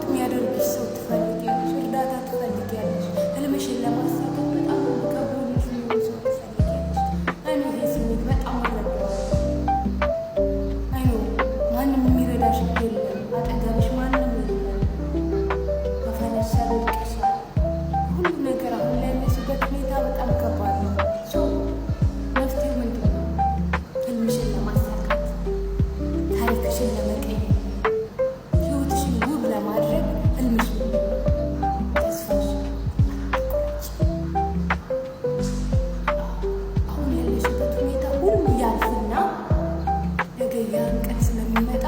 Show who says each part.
Speaker 1: የሚያደርግሽ ሰው ትፈልጊያለሽ፣ እርዳታ ትፈልጊያለሽ። ህልምሽን ለማሳካት በጣም ከጎንሽ የሚሆን ሰው ትፈልጊያለሽ። እኔ ይሄ ስሜት በጣም እረዳዋለሁ። አይኖ ማንም የሚረዳሽ የለም፣ አጠገብሽ ማንም የለም። ከፈለግሽ ያደርግሻል። ሁሉ ነገር አሁን ላይ ያለሽበት ሁኔታ በጣም ከባድ ነው። መፍትሄው ምንድን ነው? ህልምሽን ለማሳካት፣ ታሪክሽን ለመቀየር፣ ህይወትሽን ውብ ለማድረግ ህልምሽ ምንድን ነው? ተስፋሽ አትቁረጪ። አሁን ያለሽበት ሁኔታ ሁሉ ያልፍና ነገ ያን ቀን ስለሚመጣ